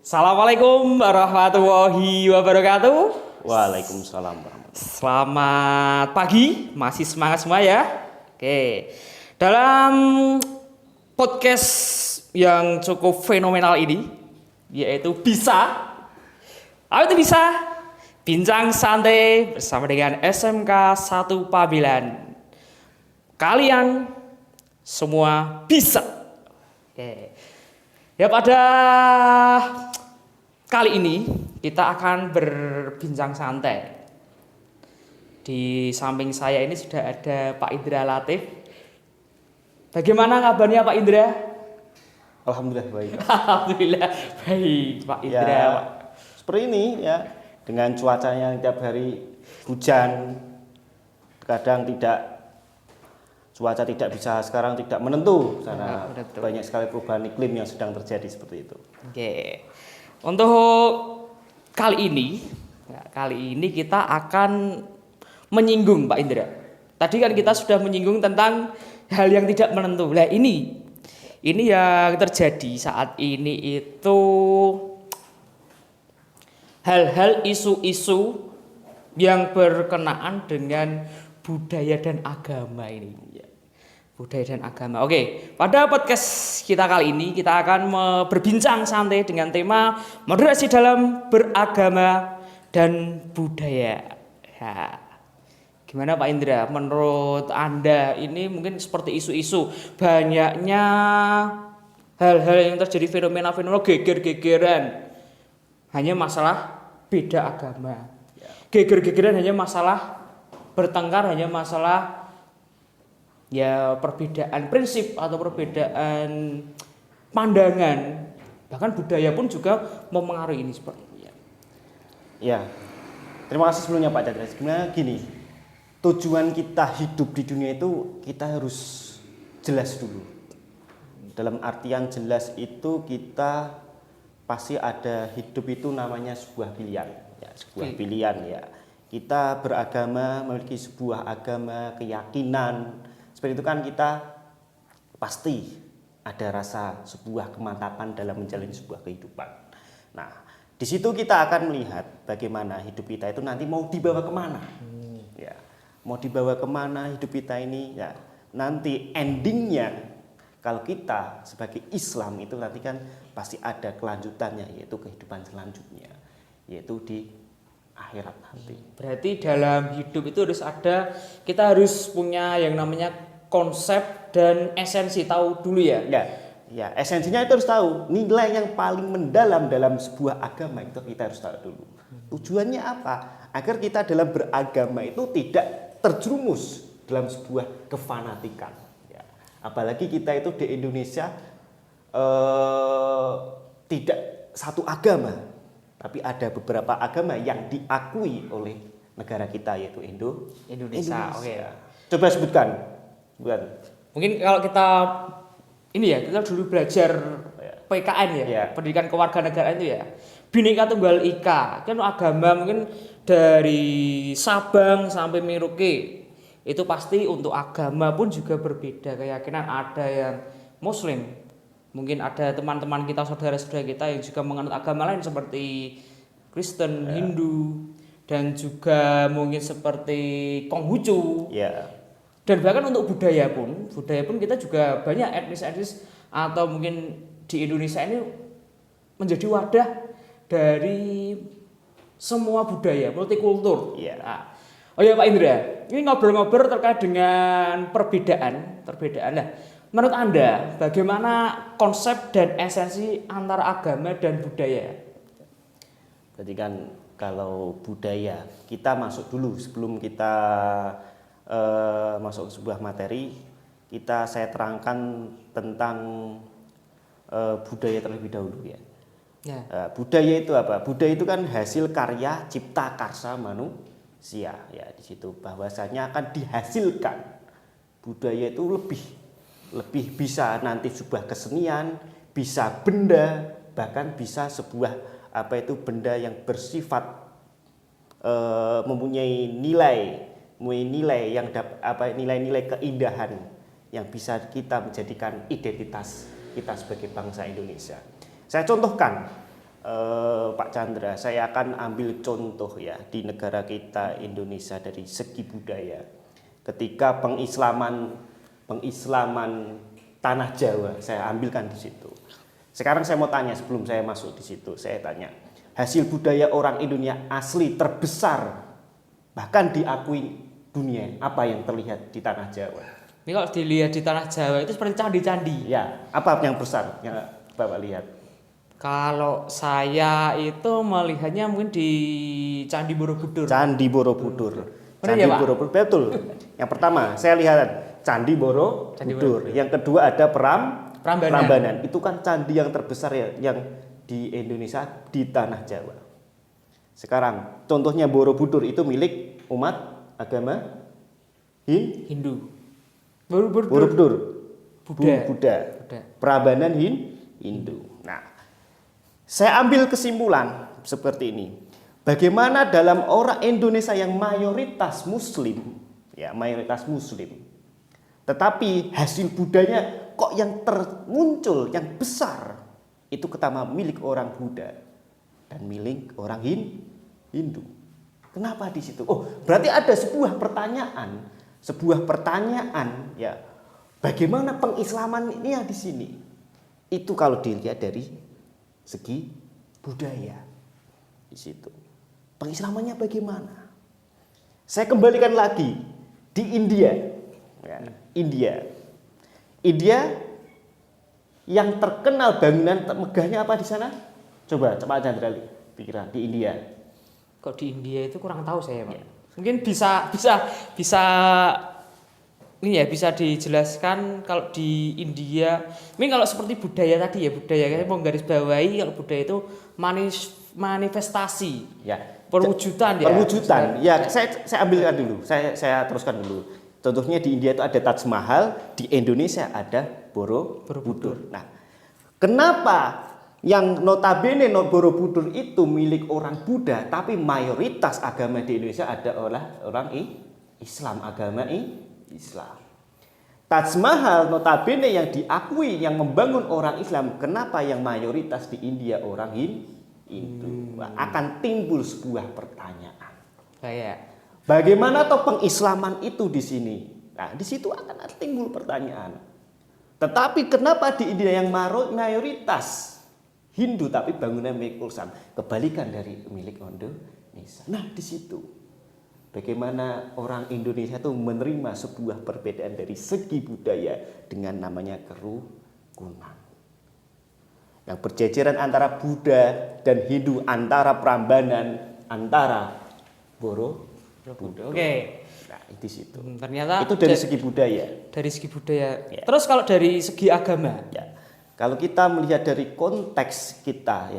Assalamualaikum warahmatullahi wabarakatuh. Waalaikumsalam warahmatullahi. Selamat pagi, masih semangat semua ya. Oke, dalam podcast yang cukup fenomenal ini, yaitu apa itu bisa? Bincang santai bersama dengan SMK 1 Pabilan. Kalian semua bisa. Oke. Ya, pada kali ini kita akan berbincang santai. Di samping saya ini sudah ada Pak Indra Latif. Bagaimana kabarnya Pak Indra? Alhamdulillah baik. Alhamdulillah baik Pak Indra. Ya, seperti ini ya, dengan cuacanya tiap hari hujan, kadang cuaca tidak bisa sekarang tidak menentu karena banyak sekali perubahan iklim yang sedang terjadi seperti itu. Oke. Untuk kali ini kita akan menyinggung Pak Indra. Tadi kan kita sudah menyinggung tentang hal yang tidak menentu. Nah, ini yang terjadi saat ini itu hal-hal isu-isu yang berkenaan dengan budaya dan agama ini. Budaya dan agama. Oke, pada podcast kita kali ini kita akan berbincang santai dengan tema moderasi dalam beragama dan budaya. Ya. Gimana Pak Indra? Menurut Anda ini mungkin seperti isu-isu banyaknya hal-hal yang terjadi fenomena-fenomena geger-gegeran hanya masalah beda agama. Geger-gegeran hanya masalah bertengkar, hanya masalah ya perbedaan prinsip atau perbedaan pandangan, bahkan budaya pun juga mempengaruhi ini seperti ini. Ya, terima kasih sebelumnya Pak Chandra. Sebenarnya gini, tujuan kita hidup di dunia itu kita harus jelas dulu. Dalam artian jelas itu kita pasti ada hidup itu namanya sebuah pilihan, ya, sebuah pilihan ya. Kita beragama, memiliki sebuah agama, keyakinan. Seperti itu kan kita pasti ada rasa sebuah kemantapan dalam menjalani sebuah kehidupan. Nah, di situ kita akan melihat bagaimana hidup kita itu nanti mau dibawa kemana. Ya, mau dibawa kemana hidup kita ini. Ya, nanti endingnya kalau kita sebagai Islam itu nanti kan pasti ada kelanjutannya, yaitu kehidupan selanjutnya, yaitu di akhirat nanti. Berarti dalam hidup itu kita harus punya yang namanya konsep dan esensi, tahu dulu ya. Ya, esensinya itu harus tahu. Nilai yang paling mendalam dalam sebuah agama itu kita harus tahu dulu. Tujuannya apa? Agar kita dalam beragama itu tidak terjerumus dalam sebuah kefanatikan. Ya. Apalagi kita itu di Indonesia tidak satu agama, tapi ada beberapa agama yang diakui oleh negara kita, yaitu Indonesia. Oke. Coba sebutkan. Bukan. Mungkin kalau kita kita dulu belajar PKN ya, pendidikan kewarganegaraan itu ya. Bhinneka Tunggal Ika, kan agama mungkin dari Sabang sampai Merauke. Itu pasti untuk agama pun juga berbeda keyakinan, ada yang Muslim. Mungkin ada teman-teman kita, saudara-saudara kita yang juga menganut agama lain seperti Kristen, Hindu, dan juga mungkin seperti Konghucu. Dan bahkan untuk budaya pun kita juga banyak etnis atau mungkin di Indonesia ini menjadi wadah dari semua budaya, multikultur. Nah, oh ya Pak Indra, ini ngobrol-ngobrol terkait dengan perbedaan. Nah, menurut Anda bagaimana konsep dan esensi antara agama dan budaya? Berarti kan kalau budaya kita masuk dulu sebelum kita masuk ke sebuah materi, saya terangkan tentang budaya terlebih dahulu ya. Budaya itu apa? Budaya itu kan hasil karya cipta karsa manusia ya. Di situ bahwasanya akan dihasilkan budaya itu lebih bisa nanti sebuah kesenian, bisa benda, bahkan bisa sebuah benda yang bersifat mempunyai nilai keindahan yang bisa kita menjadikan identitas kita sebagai bangsa Indonesia. Saya contohkan Pak Chandra, saya akan ambil contoh ya di negara kita Indonesia dari segi budaya. Ketika pengislaman tanah Jawa, saya ambilkan di situ. Sekarang saya mau tanya sebelum saya masuk di situ, saya tanya, hasil budaya orang Indonesia asli terbesar bahkan diakui dunia, apa yang terlihat di tanah Jawa? Ini kalau dilihat di tanah Jawa itu seperti candi-candi. Ya, apa yang besar yang Bapak lihat? Kalau saya itu melihatnya mungkin di Candi Borobudur. Candi Borobudur. Benar ya, Pak? Borobudur, betul. Yang pertama saya lihat Candi Borobudur. Yang kedua ada Prambanan. Itu kan candi yang terbesar ya, yang di Indonesia di tanah Jawa. Sekarang contohnya Borobudur itu milik umat agama Hindu. Borobudur. Buddha. Prambanan Hindu. Nah, saya ambil kesimpulan seperti ini. Bagaimana dalam orang Indonesia yang mayoritas Muslim, tetapi hasil budayanya kok yang termuncul, yang besar, itu pertama milik orang Buddha dan milik orang Hindu. Kenapa di situ? Oh, berarti ada sebuah pertanyaan, ya. Bagaimana pengislaman ini di sini? Itu kalau dilihat dari segi budaya di situ. Pengislamannya bagaimana? Saya kembalikan lagi di India. Ya, India yang terkenal bangunan megahnya apa di sana? Coba Chandra pikiran di India. Kok di India itu kurang tahu saya, Pak. Ya. Mungkin bisa ini ya bisa dijelaskan kalau di India. Ini kalau seperti budaya tadi ya, budaya saya mau garis bawahi kalau budaya itu manifestasi. Ya. Perwujudan ya. Perwujudan. Ya, saya ambilkan dulu. Saya teruskan dulu. Contohnya di India itu ada Taj Mahal, di Indonesia ada Borobudur. Nah, kenapa yang notabene Borobudur itu milik orang Buddha, tapi mayoritas agama di Indonesia ada orang Islam, agama Islam. Taj Mahal notabene yang diakui, yang membangun orang Islam, kenapa yang mayoritas di India orang Hindu? Akan timbul sebuah pertanyaan. Bagaimana toh pengislaman itu di sini? Nah, di situ akan timbul pertanyaan. Tetapi kenapa di India yang mayoritas Hindu tapi bangunan milik Islam? Kebalikan dari milik Indonesia. Nah, di situ bagaimana orang Indonesia itu menerima sebuah perbedaan dari segi budaya dengan namanya kerukunan. Yang berjejeran antara Buddha dan Hindu, antara Prambanan, antara Borobudur. Oke. Nah, di situ. Ternyata itu dari segi budaya. Dari segi budaya. Ya. Terus kalau dari segi agama? Ya. Kalau kita melihat dari konteks kita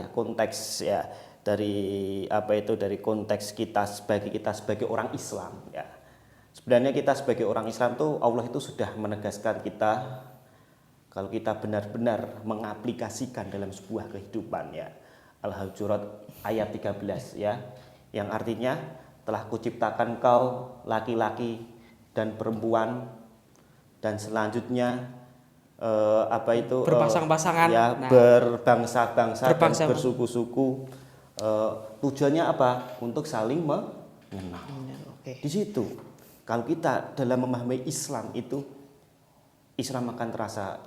dari konteks kita sebagai orang Islam ya. Sebenarnya kita sebagai orang Islam tuh Allah itu sudah menegaskan kita kalau kita benar-benar mengaplikasikan dalam sebuah kehidupan ya. Al-Hujurat ayat 13 ya, yang artinya telah kuciptakan kau laki-laki dan perempuan dan selanjutnya berpasang-pasangan ya, berbangsa-bangsa dan bersuku-suku. Tujuannya apa? Untuk saling mengenal. Di situ kalau kita dalam memahami Islam itu, Islam akan terasa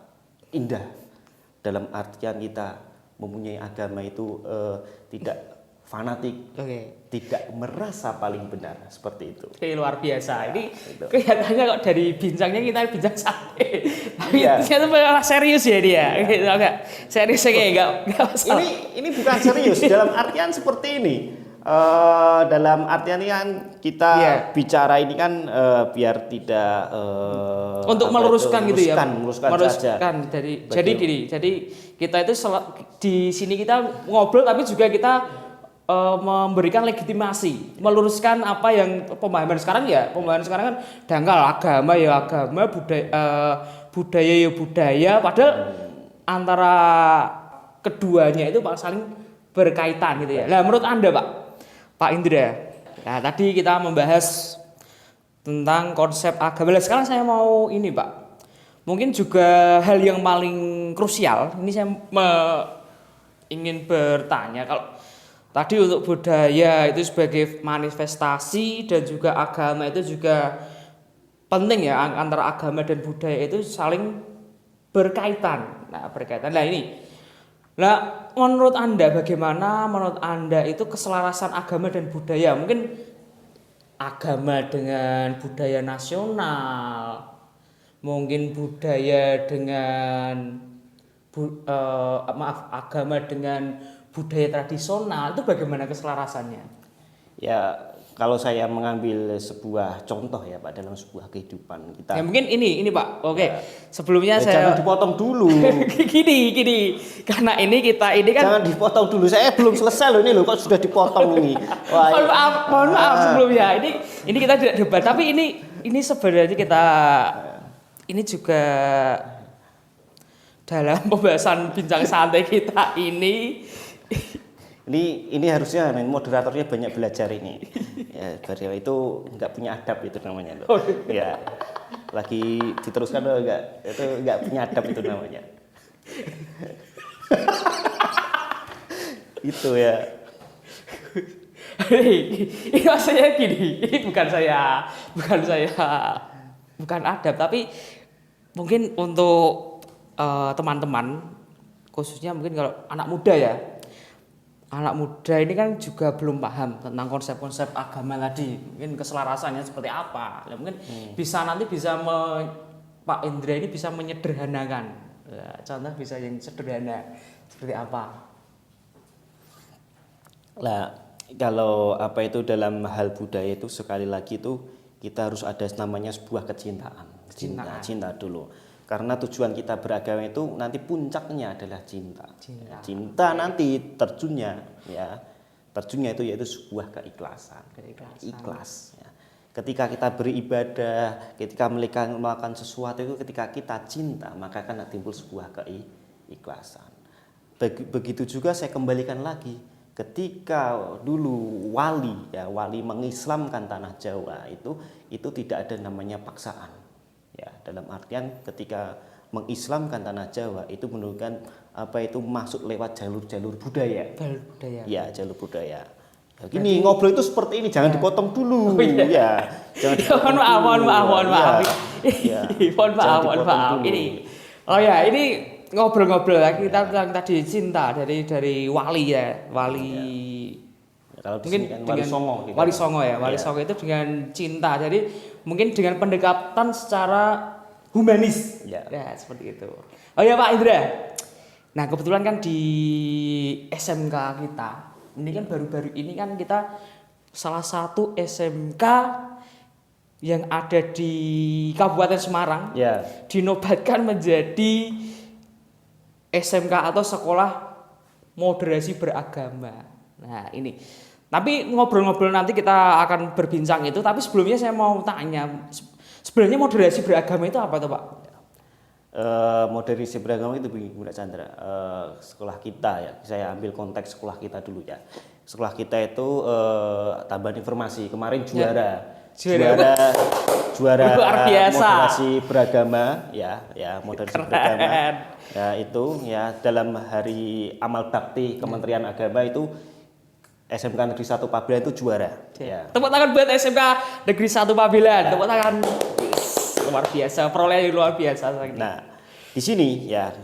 indah dalam artian kita mempunyai agama itu tidak fanatik, tidak merasa paling benar seperti itu. Luar biasa. Ya, ini itu. Kelihatannya kok dari bincangnya kita bincang santai, tapi ternyata malah serius ya dia. Gitu, agak serius kayak enggak masalah. Ini bukan serius dalam artian seperti ini. Dalam artian ini kan kita bicara ini kan biar tidak untuk meluruskan gitu ya. Meluruskan saja. Jadi gini, jadi kita itu di sini kita ngobrol tapi juga kita memberikan legitimasi, meluruskan apa yang pemahaman sekarang kan dangkal agama ya agama, budaya ya budaya, padahal antara keduanya itu saling berkaitan gitu ya. Nah, menurut Anda Pak Indra, nah tadi kita membahas tentang konsep agama. Nah, sekarang saya mau ini mungkin juga hal yang paling krusial, ini saya ingin bertanya kalau tadi untuk budaya itu sebagai manifestasi dan juga agama itu juga penting ya, antara agama dan budaya itu saling berkaitan. Nah, berkaitan. Nah, ini. Nah, menurut Anda bagaimana menurut Anda itu keselarasan agama dan budaya? Mungkin agama dengan budaya nasional, mungkin budaya dengan agama dengan budaya tradisional itu bagaimana keselarasannya? Ya, kalau saya mengambil sebuah contoh ya Pak dalam sebuah kehidupan kita. Ya mungkin ini Pak. Oke. Ya, Sebelumnya ya saya jangan dipotong dulu. gini. Karena ini kan Jangan dipotong dulu. Saya belum selesai loh ini loh kok sudah dipotong ini. Wah, mohon maaf sebelumnya. Ini kita tidak debat, tapi ini sebenarnya kita ini juga dalam pembahasan bincang santai kita ini. Ini harusnya moderatornya banyak belajar ini. Ya, Barrio itu nggak punya adab itu namanya loh. Ya, lagi diteruskan loh nggak punya adab itu namanya. Itu ya. Ini maksudnya gini, ini bukan adab, tapi mungkin untuk teman-teman khususnya mungkin kalau anak muda ya. Anak muda ini kan juga belum paham tentang konsep-konsep agama tadi, mungkin keselarasannya seperti apa. Ya, mungkin Pak Indra ini bisa menyederhanakan. Ya, contoh bisa yang sederhana seperti apa? Lah, kalau apa itu dalam hal budaya itu sekali lagi itu kita harus ada namanya sebuah kecintaan. Cinta dulu. Karena tujuan kita beragama itu nanti puncaknya adalah cinta. Cinta nanti terjunnya itu yaitu sebuah keikhlasan. Ikhlas. Ya. Ketika kita beribadah, ketika melakukan sesuatu itu, ketika kita cinta maka akan timbul sebuah keikhlasan. Begitu juga saya kembalikan lagi. Ketika dulu wali mengislamkan tanah Jawa itu tidak ada namanya paksaan. Ya, dalam artian ketika mengislamkan tanah Jawa itu menunjukkan masuk lewat jalur budaya. Ya, jalur budaya. Ya, gini ngobrol itu seperti ini, jangan dipotong dulu. Ya, jangan mohon maaf. Mohon maaf. Ini ngobrol-ngobrol lagi kita tentang tadi cinta dari wali ya. Kalau mungkin kan Wali Songo itu dengan cinta. Jadi mungkin dengan pendekatan secara humanis. Ya, seperti itu. Oh ya Pak Indra. Nah, kebetulan kan di SMK kita, ini kan baru-baru ini kan kita salah satu SMK yang ada di Kabupaten Semarang dinobatkan menjadi SMK atau sekolah moderasi beragama. Nah, ini. Tapi ngobrol-ngobrol nanti kita akan berbincang itu. Tapi sebelumnya saya mau tanya, sebenarnya moderasi beragama itu apa tuh Pak? Moderasi beragama itu begini Bu Chandra. Sekolah kita ya, saya ambil konteks sekolah kita dulu ya. Sekolah kita itu tambahan informasi kemarin juara luar biasa. Moderasi beragama moderasi beragama. Ya itu ya dalam hari amal bakti Kementerian Agama itu SMK Negeri 1 Pabelan itu juara. Ya. Tepuk tangan buat SMK Negeri 1 Pabelan. Tepuk tangan. Luar biasa, perolehan luar biasa. Nah, di sini ya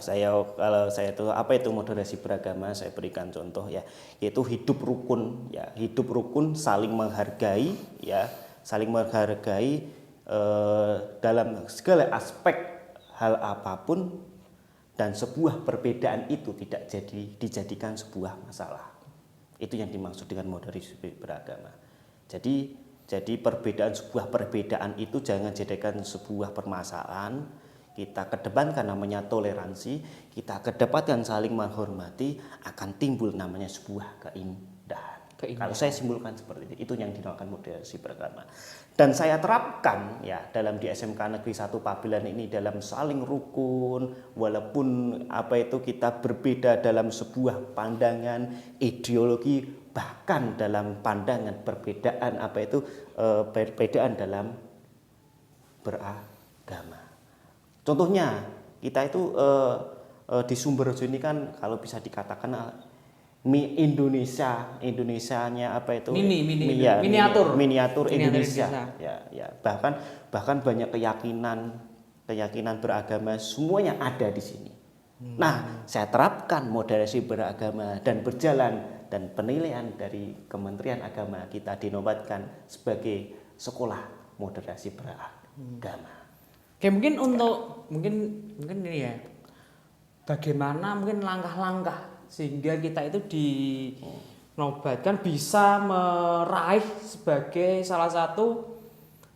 kalau saya itu apa itu moderasi beragama, saya berikan contoh ya, yaitu hidup rukun ya, hidup rukun saling menghargai ya, dalam segala aspek hal apapun dan sebuah perbedaan itu tidak dijadikan sebuah masalah. Itu yang dimaksud dengan moderasi beragama. Jadi sebuah perbedaan itu jangan jadikan sebuah permasalahan. Kita kedepankan namanya toleransi, kita kedepankan saling menghormati, akan timbul namanya sebuah keindahan. Kalau saya simpulkan seperti itu yang dinamakan moderasi beragama. Dan saya terapkan ya dalam di SMK Negeri 1 Pabelan ini dalam saling rukun, walaupun kita berbeda dalam sebuah pandangan, ideologi, bahkan dalam pandangan perbedaan perbedaan dalam beragama. Contohnya kita itu di Sumberjo ini kan kalau bisa dikatakan Indonesianya apa itu? Miniatur Indonesia. Ya. Bahkan banyak keyakinan beragama semuanya ada di sini. Nah, saya terapkan moderasi beragama dan berjalan, dan penilaian dari Kementerian Agama kita dinobatkan sebagai sekolah moderasi beragama. Oke, mungkin ini ya. Bagaimana mungkin langkah-langkah sehingga kita itu dinobatkan bisa meraih sebagai salah satu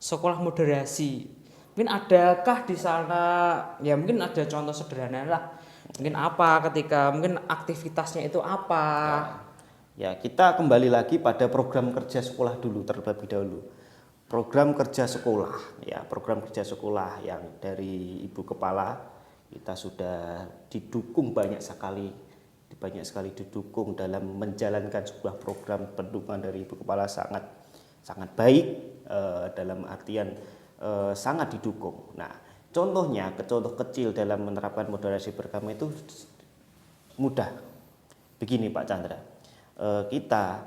sekolah moderasi. Mungkin adakah di sana, ya mungkin ada contoh sederhana lah. Mungkin apa ketika mungkin aktivitasnya itu apa? Ya, kita kembali lagi pada program kerja sekolah dulu terlebih dahulu. Program kerja sekolah yang dari Ibu Kepala kita sudah didukung banyak sekali didukung dalam menjalankan sebuah program pendukungan dari Ibu Kepala sangat baik, dalam artian sangat didukung. Nah, contoh kecil dalam menerapkan moderasi beragama itu mudah. Begini Pak Chandra, kita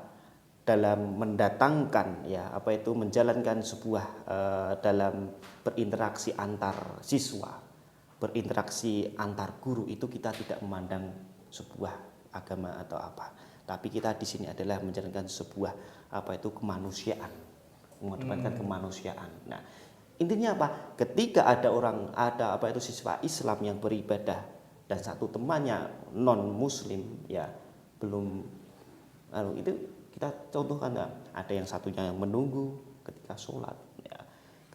dalam mendatangkan menjalankan sebuah dalam berinteraksi antar siswa, berinteraksi antar guru, itu kita tidak memandang sebuah agama atau apa, tapi kita di sini adalah menjalankan sebuah kemanusiaan, mengedepankan kemanusiaan. Nah, intinya apa? Ketika ada siswa Islam yang beribadah dan satu temannya non Muslim, ya belum, itu kita contohkan, ada yang satunya yang menunggu ketika sholat, ya,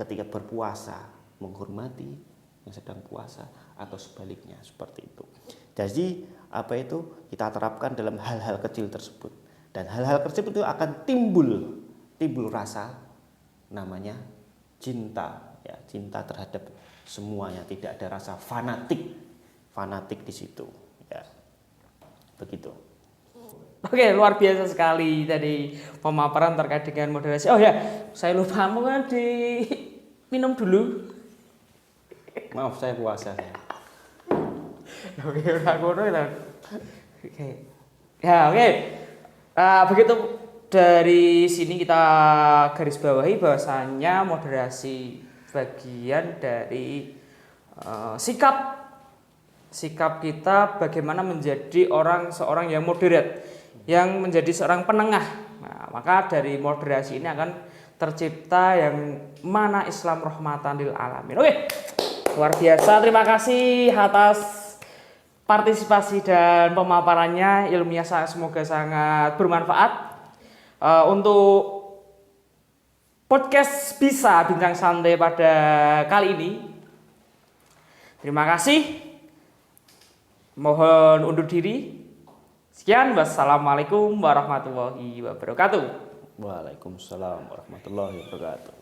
ketika berpuasa menghormati yang sedang puasa, atau sebaliknya seperti itu. Jadi kita terapkan dalam hal-hal kecil tersebut, dan hal-hal kecil itu akan timbul rasa namanya cinta terhadap semuanya, tidak ada rasa fanatik di situ, ya. Begitu. Oke, luar biasa sekali tadi pemaparan terkait dengan moderasi. Oh ya, saya lupa mungkin minum dulu. Maaf, saya puasa. Oke, oke. Begitu, dari sini kita garis bawahi bahwasannya moderasi bagian dari sikap kita bagaimana menjadi seorang yang moderat, yang menjadi seorang penengah. Nah, maka dari moderasi ini akan tercipta yang mana Islam rahmatan lil alamin. Oke, luar biasa. Terima kasih atas partisipasi dan pemaparannya, ilmunya semoga sangat bermanfaat. Untuk podcast Bisa Bincang Santai pada kali ini, terima kasih. Mohon undur diri. Sekian, wassalamualaikum warahmatullahi wabarakatuh. Waalaikumsalam warahmatullahi wabarakatuh.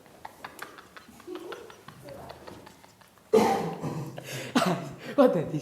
Kok dadi